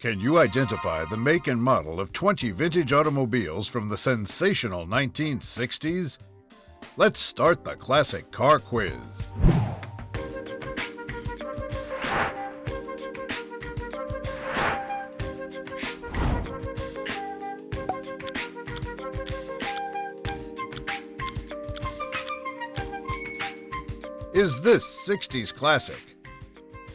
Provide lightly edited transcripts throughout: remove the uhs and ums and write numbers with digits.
Can you identify the make and model of 20 vintage automobiles from the sensational 1960s? Let's start the classic car quiz. Is this 60s classic?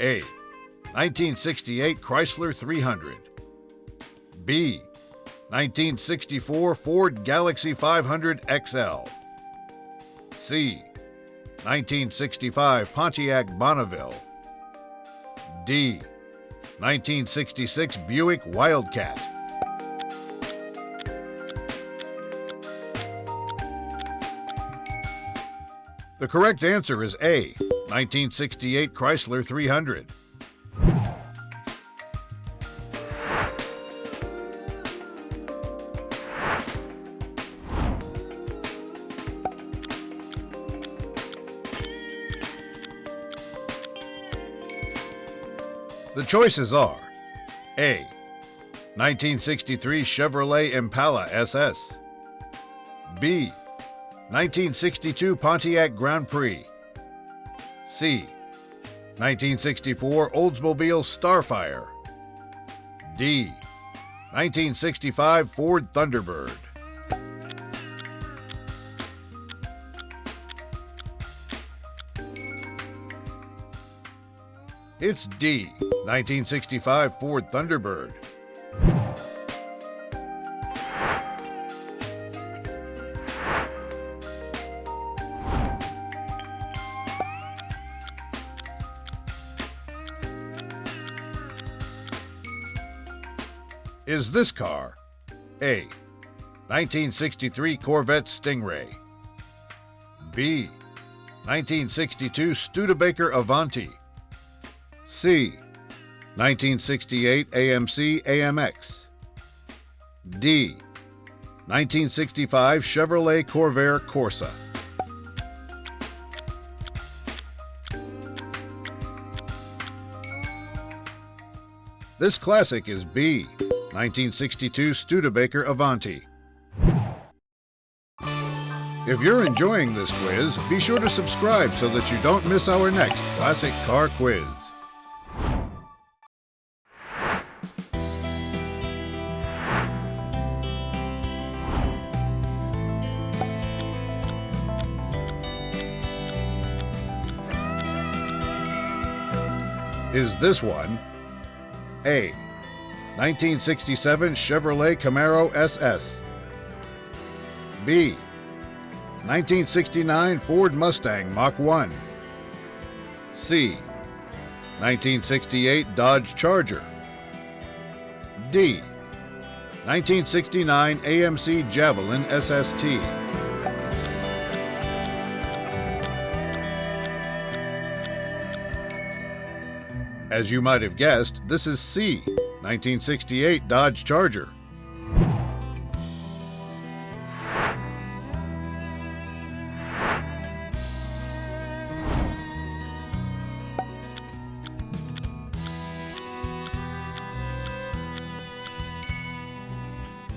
A. 1968 Chrysler 300. B. 1964 Ford Galaxy 500 XL. C. 1965 Pontiac Bonneville. D. 1966 Buick Wildcat. The correct answer is A. 1968 Chrysler 300. The choices are A. 1963 Chevrolet Impala SS. B. 1962 Pontiac Grand Prix. C. 1964 Oldsmobile Starfire. D. 1965 Ford Thunderbird. It's D. 1965 Ford Thunderbird. Is this car A. 1963 Corvette Stingray, B. 1962 Studebaker Avanti, C. 1968 AMC AMX, D. 1965 Chevrolet Corvair Corsa? This classic is B. 1962 Studebaker Avanti. If you're enjoying this quiz, be sure to subscribe so that you don't miss our next classic car quiz. Is this one A. 1967 Chevrolet Camaro SS, B. 1969 Ford Mustang Mach 1, C. 1968 Dodge Charger, D. 1969 AMC Javelin SST? As you might have guessed, this is C. 1968 Dodge Charger.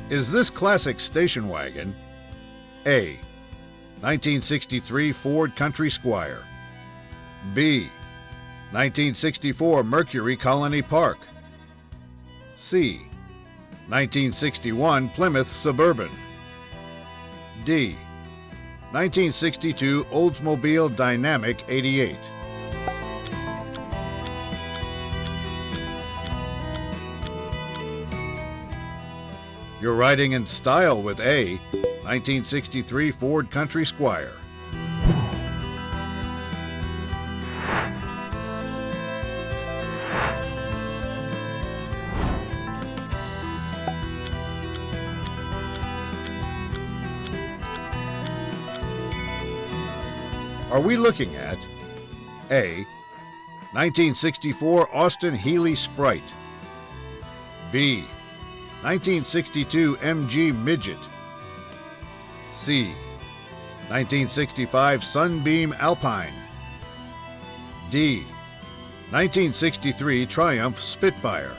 Is this classic station wagon A. 1963 Ford Country Squire, B. 1964 Mercury Colony Park, C. 1961 Plymouth Suburban, D. 1962 Oldsmobile Dynamic 88? You're riding in style with A. 1963 Ford Country Squire. Are we looking at A. 1964 Austin Healey Sprite, B. 1962 MG Midget, C. 1965 Sunbeam Alpine, D. 1963 Triumph Spitfire?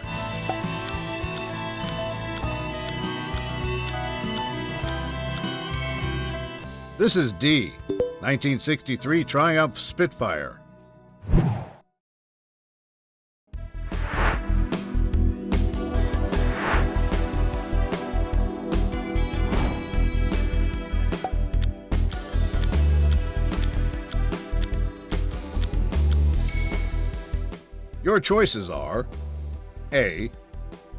This is D. 1963 Triumph Spitfire. Your choices are A.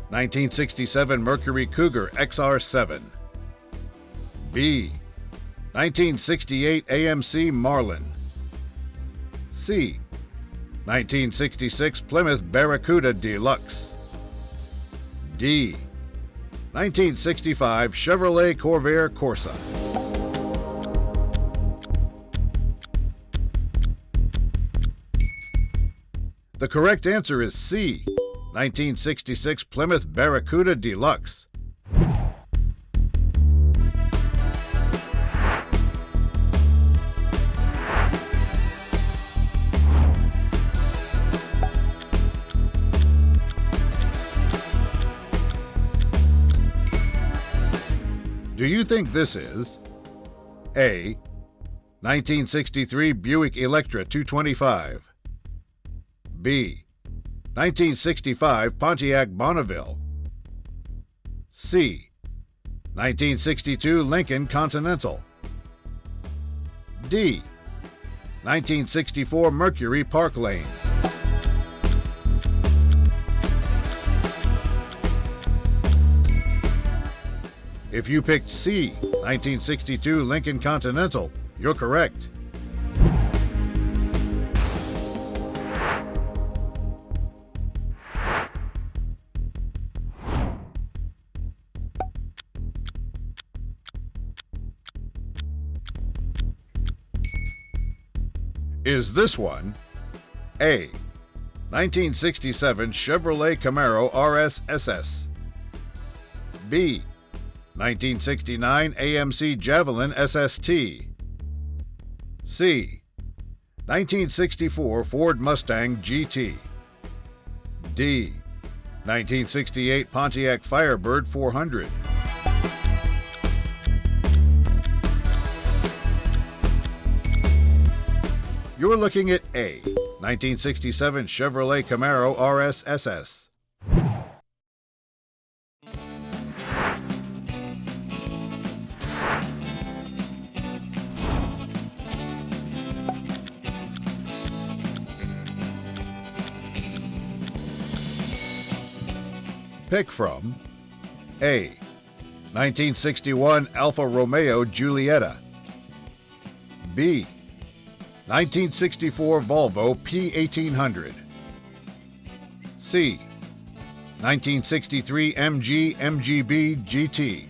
1967 Mercury Cougar XR7, B. 1968 AMC Marlin, C. 1966 Plymouth Barracuda Deluxe, D. 1965 Chevrolet Corvair Corsa. The correct answer is C. 1966 Plymouth Barracuda Deluxe. Do you think this is A. 1963 Buick Electra 225, B. 1965 Pontiac Bonneville, C. 1962 Lincoln Continental, D. 1964 Mercury Park Lane? If you picked C. 1962 Lincoln Continental, you're correct. Is this one A. 1967 Chevrolet Camaro RS SS, B. 1969 AMC Javelin SST, C. 1964 Ford Mustang GT, D. 1968 Pontiac Firebird 400? You're looking at A. 1967 Chevrolet Camaro RS SS. Pick from A. 1961 Alfa Romeo Giulietta, B. 1964 Volvo P1800, C. 1963 MG MGB GT,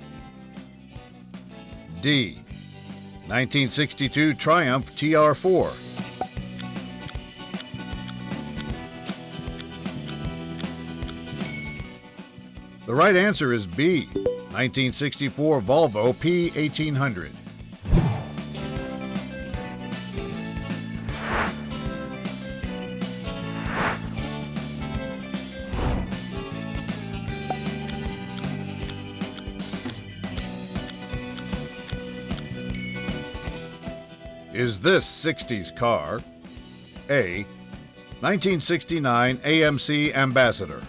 D. 1962 Triumph TR4. The right answer is B. 1964 Volvo P1800. Is this 60s car A. 1969 AMC Ambassador,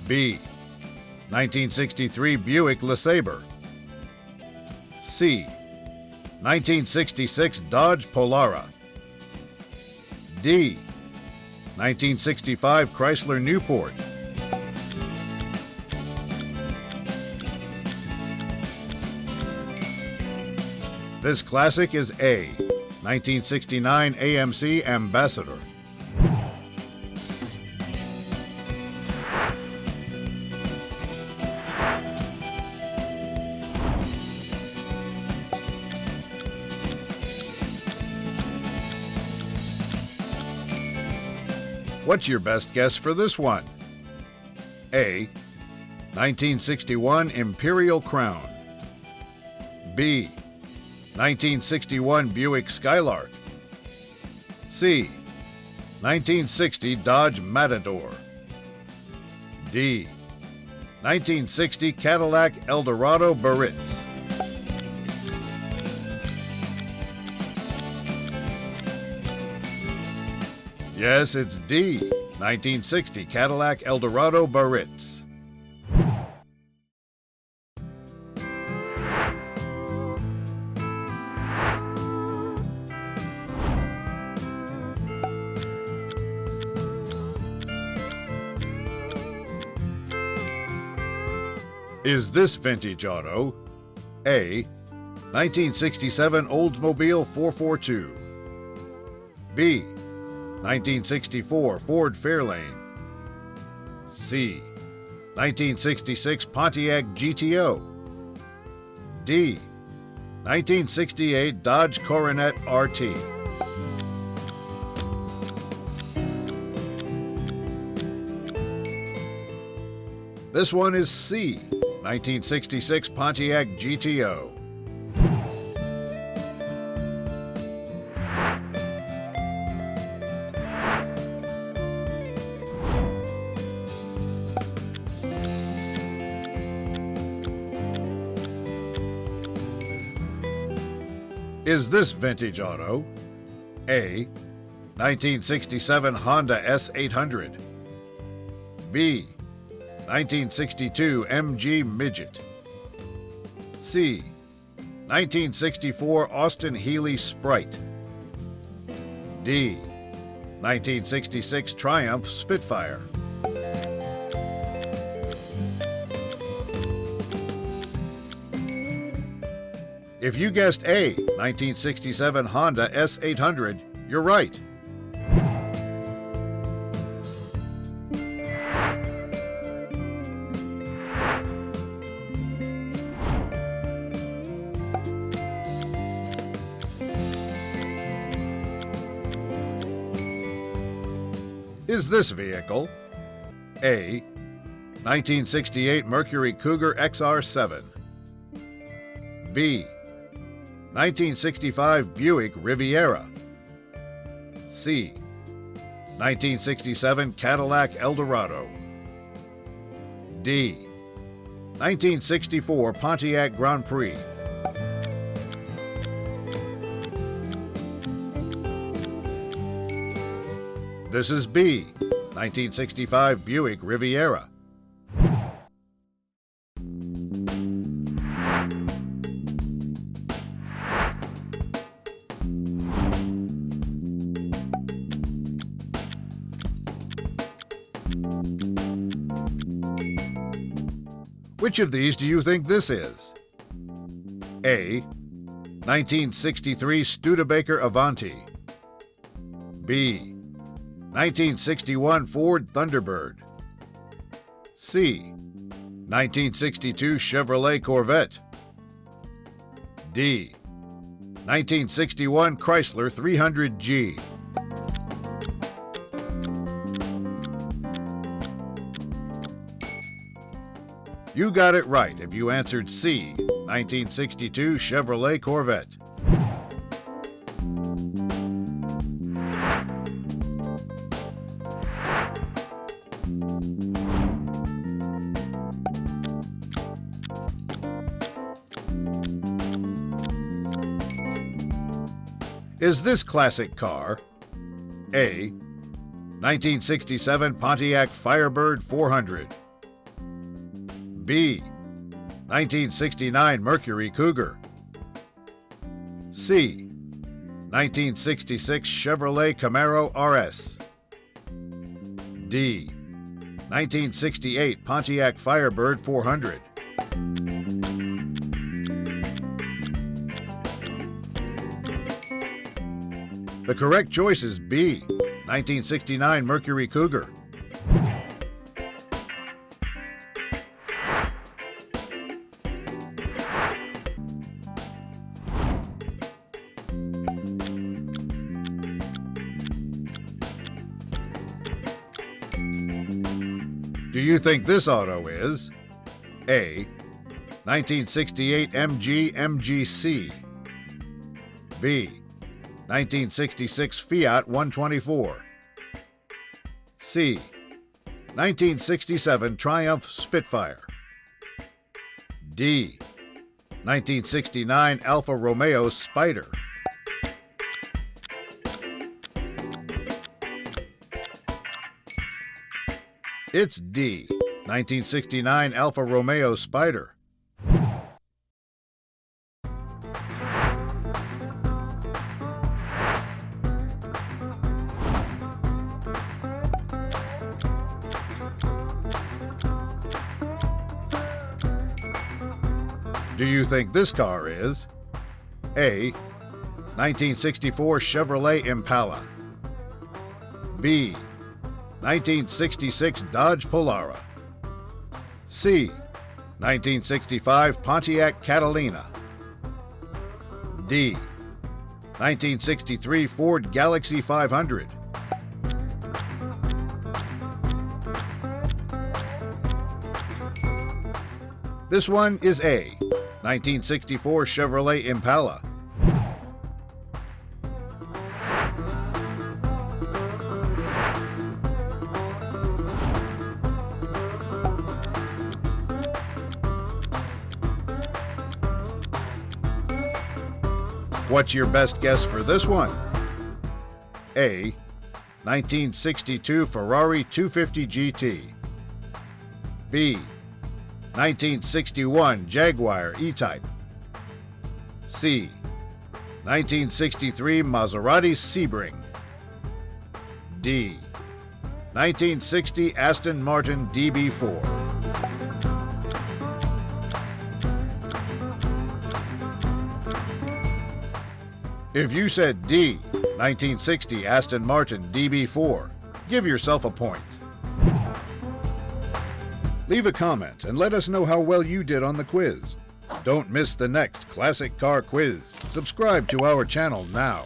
B. 1963 Buick LeSabre, C. 1966 Dodge Polara, D. 1965 Chrysler Newport? This classic is A. 1969 AMC Ambassador. What's your best guess for this one? A. 1961 Imperial Crown, B. 1961 Buick Skylark, C. 1960 Dodge Matador, D. 1960 Cadillac Eldorado Baritz. Yes, it's D. 1960 Cadillac Eldorado Baritz. Is this vintage auto A. 1967 Oldsmobile 442, B. 1964 Ford Fairlane, C. 1966 Pontiac GTO, D. 1968 Dodge Coronet RT? This one is C. 1966 Pontiac GTO. Is this vintage auto A. 1967 Honda S800, B. 1962 MG Midget, C. 1964 Austin Healey Sprite, D. 1966 Triumph Spitfire? If you guessed A. 1967 Honda S800, you're right. Is this vehicle A. 1968 Mercury Cougar XR7, B. 1965 Buick Riviera, C. 1967 Cadillac Eldorado, D. 1964 Pontiac Grand Prix? This is B. 1965 Buick Riviera. Which of these do you think this is? A. 1963 Studebaker Avanti, B. 1961 Ford Thunderbird, C. 1962 Chevrolet Corvette, D. 1961 Chrysler 300G? You got it right if you answered C. 1962 Chevrolet Corvette. Is this classic car A. 1967 Pontiac Firebird 400, B. 1969 Mercury Cougar, C. 1966 Chevrolet Camaro RS, D. 1968 Pontiac Firebird 400? The correct choice is B. 1969 Mercury Cougar. Do you think this auto is A. 1968 MG MGC, B. 1966 Fiat 124, C. 1967 Triumph Spitfire, D. 1969 Alfa Romeo Spider? It's D. 1969 Alfa Romeo Spider. Do you think this car is A. 1964 Chevrolet Impala, B. 1966 Dodge Polara, C. 1965 Pontiac Catalina, D. 1963 Ford Galaxy 500? This one is A. 1964 Chevrolet Impala. What's your best guess for this one? A. 1962 Ferrari 250 GT, B. 1961 Jaguar E-Type, C. 1963 Maserati Sebring, D. 1960 Aston Martin DB4. If you said D, 1960 Aston Martin DB4, give yourself a point. Leave a comment and let us know how well you did on the quiz. Don't miss the next Classic Car Quiz. Subscribe to our channel now.